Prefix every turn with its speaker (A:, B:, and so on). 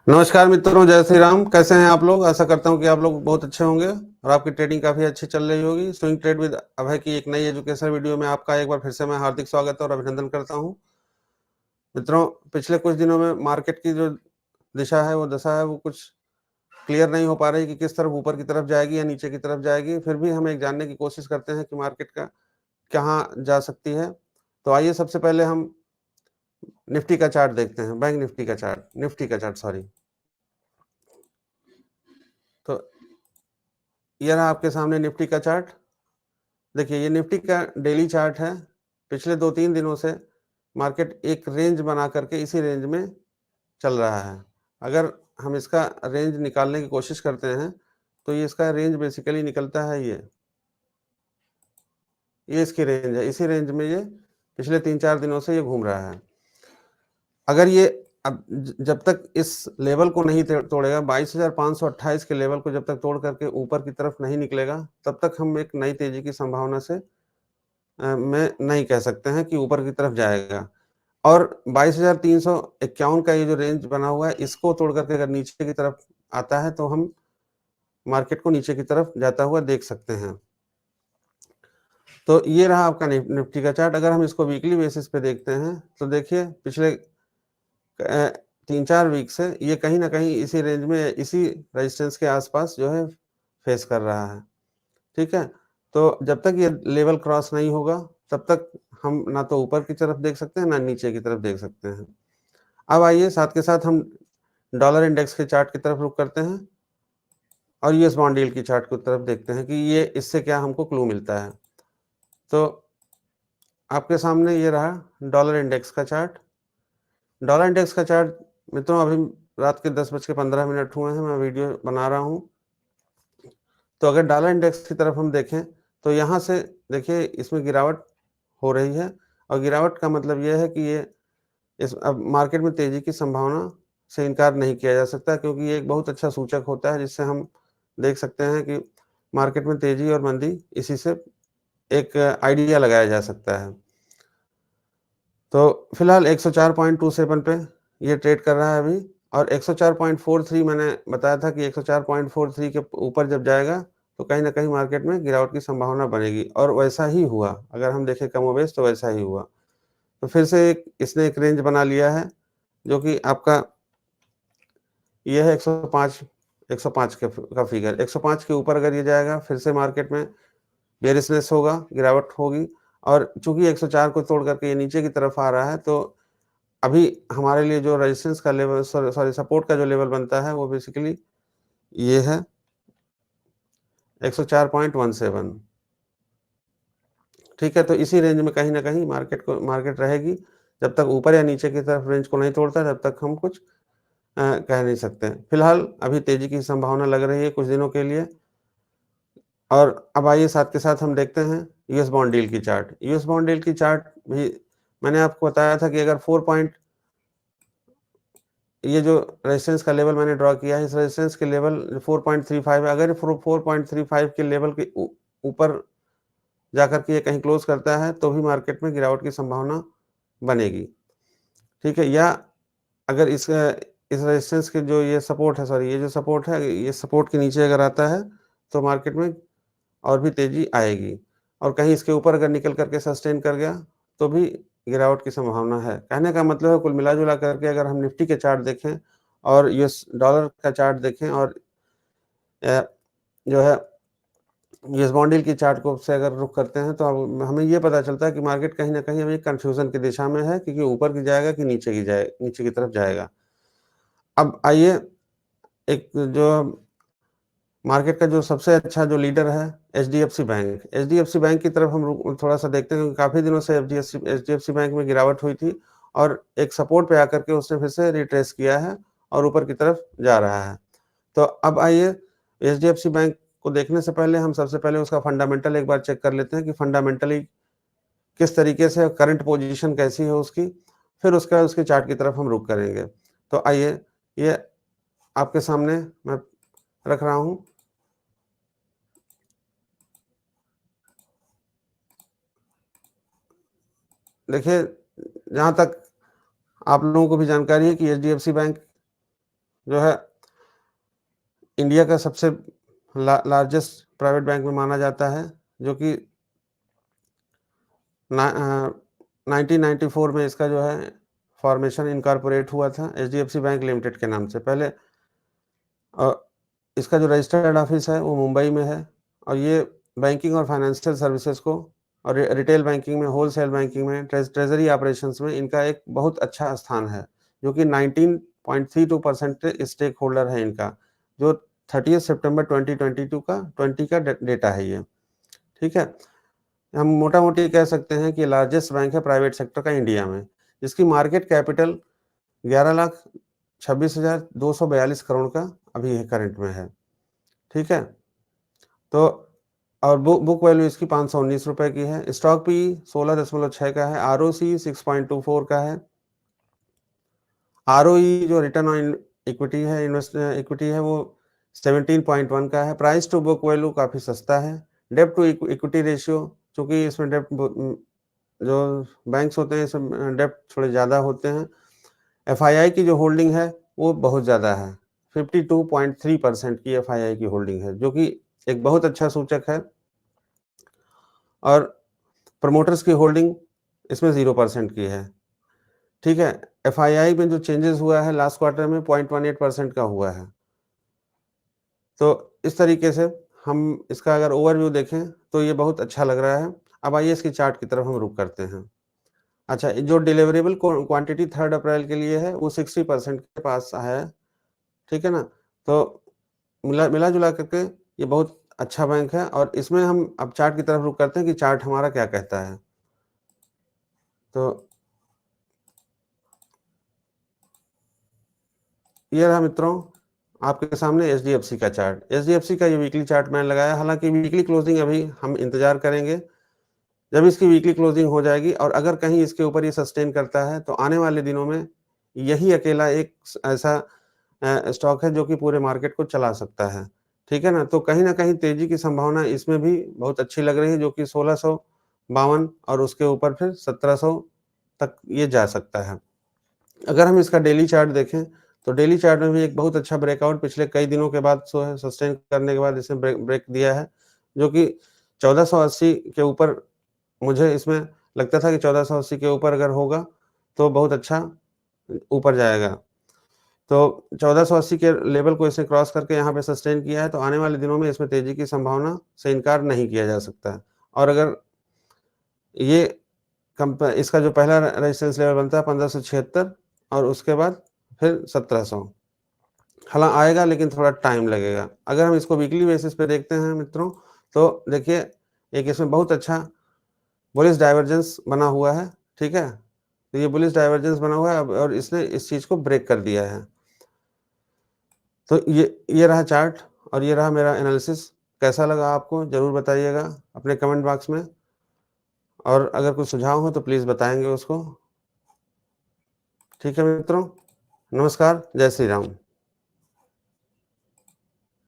A: नमस्कार मित्रों, जय श्री राम। कैसे हैं आप लोग? आशा करता हूं कि आप लोग बहुत अच्छे होंगे और आपकी ट्रेडिंग काफ़ी अच्छी चल रही होगी। स्विंग ट्रेड विद अभय की एक नई एजुकेशन वीडियो में आपका एक बार फिर से मैं हार्दिक स्वागत और अभिनंदन करता हूं। मित्रों, पिछले कुछ दिनों में मार्केट की जो दिशा है, वो दशा है, वो कुछ क्लियर नहीं हो पा रही कि किस तरफ ऊपर की तरफ जाएगी या नीचे की तरफ जाएगी। फिर भी हम एक जानने की कोशिश करते हैं कि मार्केट का कहाँ जा सकती है। तो आइए सबसे पहले हम निफ्टी का चार्ट देखते हैं, बैंक निफ्टी का चार्ट सॉरी। तो यह रहा आपके सामने निफ्टी का चार्ट। देखिए, ये निफ्टी का डेली चार्ट है। पिछले 2-3 दिनों से मार्केट एक रेंज बना करके इसी रेंज में चल रहा है। अगर हम इसका रेंज निकालने की कोशिश करते हैं तो ये इसका रेंज बेसिकली निकलता है ये इसकी रेंज है। इसी रेंज में ये पिछले 3-4 दिनों से ये घूम रहा है। अगर ये अब जब तक इस लेवल को नहीं तोड़ेगा, 22,528 के लेवल को जब तक तोड़ करके ऊपर की तरफ नहीं निकलेगा, तब तक हम एक नई तेजी की संभावना से में नहीं कह सकते हैं कि ऊपर की तरफ जाएगा। और 22,351 का ये जो रेंज बना हुआ है, इसको तोड़ करके अगर नीचे की तरफ आता है तो हम मार्केट को नीचे की तरफ जाता हुआ देख सकते हैं। तो ये रहा आपका निफ्टी का चार्ट। अगर हम इसको वीकली बेसिस पे देखते हैं तो देखिए, पिछले 3-4 वीक से ये कहीं ना कहीं इसी रेंज में, इसी रेजिस्टेंस के आसपास जो है फेस कर रहा है। ठीक है, तो जब तक ये लेवल क्रॉस नहीं होगा तब तक हम ना तो ऊपर की तरफ देख सकते हैं ना नीचे की तरफ देख सकते हैं। अब आइए साथ के साथ हम डॉलर इंडेक्स के चार्ट की तरफ रुख करते हैं और यूएस बॉन्ड यील्ड की चार्ट की तरफ देखते हैं कि ये इससे क्या हमको क्लू मिलता है। तो आपके सामने ये रहा डॉलर इंडेक्स का चार्ट। डॉलर इंडेक्स का चार्ट मित्रों, अभी रात के 10:15 हुए हैं, मैं वीडियो बना रहा हूँ। तो अगर डॉलर इंडेक्स की तरफ हम देखें तो यहाँ से देखिए, इसमें गिरावट हो रही है और गिरावट का मतलब ये है कि ये इस अब मार्केट में तेजी की संभावना से इनकार नहीं किया जा सकता, क्योंकि ये एक बहुत अच्छा सूचक होता है जिससे हम देख सकते हैं कि मार्केट में तेजी और मंदी, इसी से एक आइडिया लगाया जा सकता है। तो फिलहाल 104.27 पे ये ट्रेड कर रहा है अभी, और 104.43 मैंने बताया था कि 104.43 के ऊपर जब जाएगा तो कहीं ना कहीं मार्केट में गिरावट की संभावना बनेगी, और वैसा ही हुआ। अगर हम देखें कमोबेश तो वैसा ही हुआ। तो फिर से इसने एक रेंज बना लिया है, जो कि आपका ये है 105 का फिगर। 105 के ऊपर अगर ये जाएगा, फिर से मार्केट में बेयरिशनेस होगा, गिरावट होगी। और चूंकि 104 को तोड़ करके ये नीचे की तरफ आ रहा है, तो अभी हमारे लिए जो रेजिस्टेंस का लेवल, सॉरी सपोर्ट का जो लेवल बनता है, वो बेसिकली ये है 104.17। ठीक है, तो इसी रेंज में कहीं ना कहीं मार्केट रहेगी। जब तक ऊपर या नीचे की तरफ रेंज को नहीं तोड़ता, तब तक हम कुछ कह नहीं सकते। फिलहाल अभी तेजी की संभावना लग रही है कुछ दिनों के लिए। और अब आइए साथ के साथ हम देखते हैं यूएस बॉन्ड डील की चार्ट। यूएस बॉन्ड डील की चार्ट भी मैंने आपको बताया था कि अगर 4 पॉइंट, ये जो रेजिस्टेंस का लेवल मैंने ड्रॉ किया है, इस रेजिस्टेंस के लेवल 4.35 है। अगर 4.35 के लेवल के ऊपर जाकर के ये कहीं क्लोज करता है तो भी मार्केट में गिरावट की संभावना बनेगी। ठीक है, या अगर इस रेजिस्टेंस के जो ये सपोर्ट है, सॉरी ये जो सपोर्ट है, ये सपोर्ट के नीचे अगर आता है तो मार्केट में और भी तेजी आएगी, और कहीं इसके ऊपर अगर निकल करके सस्टेन कर गया तो भी गिरावट की संभावना है। कहने का मतलब है, कुल मिला जुला करके अगर हम निफ्टी के चार्ट देखें और यूएस डॉलर का चार्ट देखें और जो है यूएस बॉन्ड यील्ड की चार्ट को से अगर रुख करते हैं, तो अब हमें ये पता चलता है कि मार्केट कहीं ना कहीं अभी कंफ्यूजन की दिशा में है कि ऊपर की जाएगा कि नीचे की तरफ जाएगा। अब आइए, एक जो मार्केट का जो सबसे अच्छा जो लीडर है, एचडीएफसी बैंक। एचडीएफसी बैंक की तरफ हम थोड़ा सा देखते हैं, क्योंकि काफ़ी दिनों से एचडीएफसी बैंक में गिरावट हुई थी और एक सपोर्ट पे आकर के उसने फिर से रिट्रेस किया है और ऊपर की तरफ जा रहा है। तो अब आइए, एचडीएफसी बैंक को देखने से पहले हम सबसे पहले उसका फंडामेंटल एक बार चेक कर लेते हैं कि फंडामेंटली किस तरीके से, करंट पोजीशन कैसी है उसकी। फिर उसके बाद उसके चार्ट की तरफ हम रुख करेंगे। तो आइए, ये आपके सामने मैं रख रहा हूँ। देखिए, जहाँ तक आप लोगों को भी जानकारी है कि एचडीएफसी बैंक जो है इंडिया का सबसे लार्जेस्ट प्राइवेट बैंक में माना जाता है, जो कि 1994 में इसका जो है फॉर्मेशन इनकॉर्पोरेट हुआ था एचडीएफसी बैंक लिमिटेड के नाम से। पहले इसका जो रजिस्टर्ड ऑफिस है वो मुंबई में है, और ये बैंकिंग और फाइनेंशियल सर्विसेज को और रिटेल बैंकिंग में, होलसेल बैंकिंग में, ट्रेजरी ऑपरेशंस में इनका एक बहुत अच्छा स्थान है, जो कि 19.32% स्टेक होल्डर है इनका, जो 30 सितंबर 2020 का डेटा है ये। ठीक है, हम मोटा मोटी कह सकते हैं कि लार्जेस्ट बैंक है प्राइवेट सेक्टर का इंडिया में, जिसकी मार्केट कैपिटल 11,26,242 करोड़ का अभी करंट में है। ठीक है, तो और बुक वैल्यू इसकी 519 रुपए की है। स्टॉक पी 16.6 का है। आरओसी 6.24 का है। आरओई जो रिटर्न ऑन इक्विटी है, इक्विटी है, वो 17.1 का है। प्राइस टू बुक वैल्यू काफी सस्ता है। डेब्ट टू इक्विटी रेशियो, चूंकि इसमें डेब्ट जो बैंक्स होते हैं इसमें डेब्ट थोड़े ज्यादा होते हैं। एफआईआई की जो होल्डिंग है वो बहुत ज्यादा है, 52.3% की एफआईआई की होल्डिंग है, जो कि एक बहुत अच्छा सूचक है। और प्रमोटर्स की होल्डिंग इसमें 0% की है। ठीक है, एफआईआई में जो चेंजेस हुआ है लास्ट क्वार्टर में 0.18% का हुआ है। तो इस तरीके से हम इसका अगर ओवरव्यू देखें तो ये बहुत अच्छा लग रहा है। अब आइए इसकी चार्ट की तरफ हम रुक करते हैं। अच्छा, जो डिलीवरेबल क्वांटिटी 3 अप्रैल के लिए है वो 60% के पास है। ठीक है ना, तो मिला जुला करके ये बहुत अच्छा बैंक है। और इसमें हम अब चार्ट की तरफ रुक करते हैं कि चार्ट हमारा क्या कहता है। तो ये रहा मित्रों आपके सामने एचडीएफसी का चार्ट। एचडीएफसी का ये वीकली चार्ट मैंने लगाया, हालांकि वीकली क्लोजिंग अभी हम इंतजार करेंगे। जब इसकी वीकली क्लोजिंग हो जाएगी और अगर कहीं इसके ऊपर ये सस्टेन करता है तो आने वाले दिनों में यही अकेला एक ऐसा स्टॉक है जो कि पूरे मार्केट को चला सकता है। ठीक है ना, तो कहीं ना कहीं तेजी की संभावना इसमें भी बहुत अच्छी लग रही है, जो कि 1652 और उसके ऊपर फिर 1700 तक ये जा सकता है। अगर हम इसका डेली चार्ट देखें तो डेली चार्ट में भी एक बहुत अच्छा ब्रेकआउट पिछले कई दिनों के बाद सस्टेन करने के बाद इसने ब्रेक दिया है, जो कि 1480 के ऊपर, मुझे इसमें लगता था कि 1480 के ऊपर अगर होगा तो बहुत अच्छा ऊपर जाएगा। तो 1480 के लेवल को इसने क्रॉस करके यहाँ पे सस्टेन किया है, तो आने वाले दिनों में इसमें तेजी की संभावना से इनकार नहीं किया जा सकता। और अगर ये इसका जो पहला रेजिस्टेंस लेवल बनता है 1576 और उसके बाद फिर 1700, हालांकि आएगा लेकिन थोड़ा टाइम लगेगा। अगर हम इसको वीकली बेसिस पे देखते हैं मित्रों, तो देखिए एक इसमें बहुत अच्छा बुलिश डाइवर्जेंस बना हुआ है। ठीक है, तो ये बुलिश डाइवर्जेंस बना हुआ है और इसने इस चीज को ब्रेक कर दिया है। तो ये रहा चार्ट और ये रहा मेरा एनालिसिस। कैसा लगा आपको जरूर बताइएगा अपने कमेंट बॉक्स में, और अगर कुछ सुझाव हो तो प्लीज बताएंगे उसको। ठीक है मित्रों, नमस्कार, जय श्री राम।